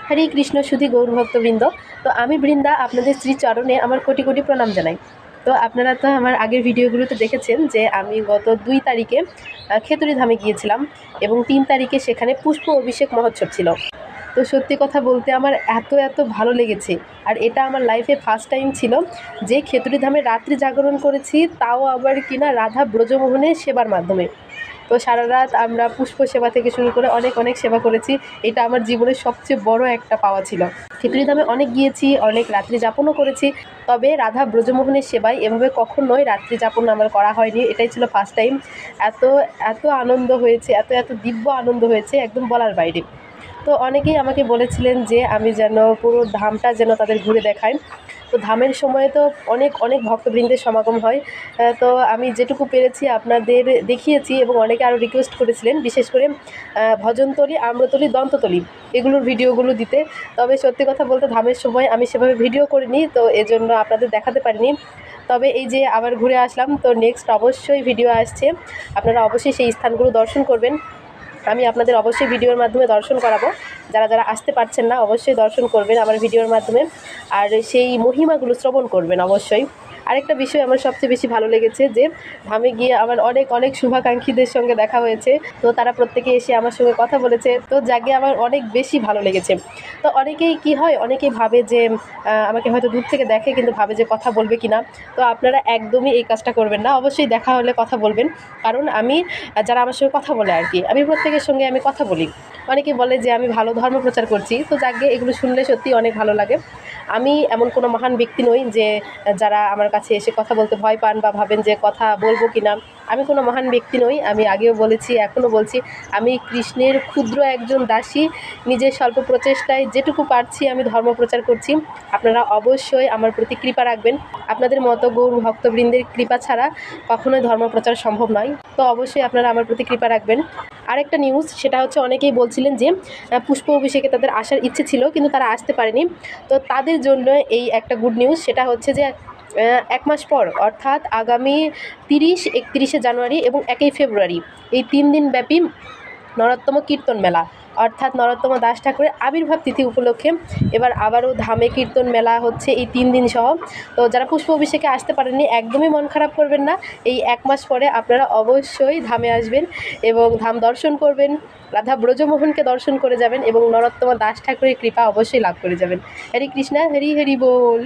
হরে কৃষ্ণ সুধী গৌর ভক্তবৃন্দ। তো আমি বৃন্দা আপনাদের শ্রীচরণে আমার কোটি কোটি প্রণাম জানাই। তো আপনারা তো আমার আগের ভিডিওগুলোতে দেখেছেন যে আমি গত 2 তারিখে খেতড়ি ধামে গিয়েছিলাম এবং 3 তারিখে সেখানে পুষ্প অভিষেক মহোৎসব ছিল। তো সত্যি কথা বলতে আমার এত ভালো লেগেছে। আর এটা আমার লাইফে ফার্স্ট টাইম ছিল যে খেতড়ি ধামে রাত্রি জাগরণ করেছি, তাও আবার কিনা রাধা ব্রজমোহনের সেবার মাধ্যমে। তো সারা রাত আমরা পুষ্প সেবা থেকে শুরু করে অনেক সেবা করেছি। এটা আমার জীবনের সবচেয়ে বড় একটা পাওয়া ছিল। খেতড়ি ধামে অনেক গিয়েছি, অনেক রাত্রি যাপনও করেছি, তবে রাধা ব্রজমোহনের সেবায় এভাবে কখনোই রাত্রি যাপন আমার করা হয়নি। এটাই ছিল ফার্স্ট টাইম। এত আনন্দ হয়েছে, এত দিব্য আনন্দ হয়েছে, একদম বলার বাইরে। তো অনেকেই আমাকে বলেছিলেন যে আমি যেন পুরো ধামটা যেন তাদের ঘুরে দেখাই। তো ধামের সময় তো অনেক ভক্তবৃন্দের সমাগম হয়। তো আমি যেটুকু পেরেছি আপনাদের দেখিয়েছি এবং অনেকে আরও রিকোয়েস্ট করেছিলেন, বিশেষ করে ভজনতলী, আম্রতলী, দন্ততলী এগুলোর ভিডিওগুলো দিতে। তবে সত্যি কথা বলতে ধামের সময় আমি সেভাবে ভিডিও করিনি, তো এজন্য আপনাদের দেখাতে পারিনি। তবে এই যে আবার ঘুরে আসলাম, তো নেক্সট অবশ্যই ভিডিও আসছে, আপনারা অবশ্যই সেই স্থানগুলো দর্শন করবেন। আমি আপনাদের অবশ্যই ভিডিওর মাধ্যমে দর্শন করাবো। যারা আসতে পারছেন না অবশ্যই দর্শন করবেন আমার ভিডিওর মাধ্যমে, আর সেই মহিমাগুলো শ্রবণ করবেন অবশ্যই। আরেকটা বিষয় আমার সবচেয়ে বেশি ভালো লেগেছে যে ধামে গিয়ে আমার অনেক শুভাকাঙ্ক্ষীদের সঙ্গে দেখা হয়েছে। তো তারা প্রত্যেকে এসে আমার সঙ্গে কথা বলেছে, তো যাকে আমার অনেক বেশি ভালো লেগেছে। তো অনেকেই কি হয়, অনেকেই ভাবে যে আমাকে হয়তো দূর থেকে দেখে কিন্তু ভাবে যে কথা বলবে কিনা। তো আপনারা একদমই এই কাজটা করবেন না, অবশ্যই দেখা হলে কথা বলবেন। কারণ আমি যারা আমার সঙ্গে কথা বলে আর কি, আমি প্রত্যেকের সঙ্গে আমি কথা বলি। অনেকে বলে যে আমি ভালো ধর্ম প্রচার করছি, তো যাকে এগুলো শুনলে সত্যি অনেক ভালো লাগে। আমি এমন কোনো মহান ব্যক্তি নই যে যারা আমার কাছে এসে কথা বলতে ভয় পান বা ভাবেন যে কথা বলবো কি না। আমি কোনো মহান ব্যক্তি নই, আমি আগেও বলেছি এখনও বলছি, আমি কৃষ্ণের ক্ষুদ্র একজন দাসী। নিজের স্বল্প প্রচেষ্টায় যেটুকু পারছি আমি ধর্ম প্রচার করছি। আপনারা অবশ্যই আমার প্রতি কৃপা রাখবেন। আপনাদের মতো গৌর ভক্তবৃন্দের কৃপা ছাড়া কখনোই ধর্ম প্রচার সম্ভব নয়। তো অবশ্যই আপনারা আমার প্রতি কৃপা রাখবেন। আরেকটা নিউজ, সেটা হচ্ছে অনেকেই বলছিলেন যে পুষ্প অভিষেকে তাদের আসার ইচ্ছে ছিল কিন্তু তারা আসতে পারেনি। তো তাদের জন্য এই একটা গুড নিউজ, সেটা হচ্ছে যে 1 মাস পর অর্থাৎ আগামী 30, 31শে জানুয়ারি এবং 1ই ফেব্রুয়ারি এই 3 দিন ব্যাপী নরোত্তম কীর্তন মেলা, অর্থাৎ নরোত্তম দাস ঠাকুরের আবির্ভাব তিথি উপলক্ষে এবার আবারও ধামে কীর্তন মেলা হচ্ছে এই 3 দিন সহ। তো যারা পুষ্প অভিষেকে আসতে পারেননি একদমই মন খারাপ করবেন না, এই 1 মাস পরে আপনারা অবশ্যই ধামে আসবেন এবং ধাম দর্শন করবেন, রাধা ব্রজমোহনকে দর্শন করে যাবেন এবং নরোত্তম দাস ঠাকুরের কৃপা অবশ্যই লাভ করে যাবেন। হরে কৃষ্ণা, হরি হরি বল।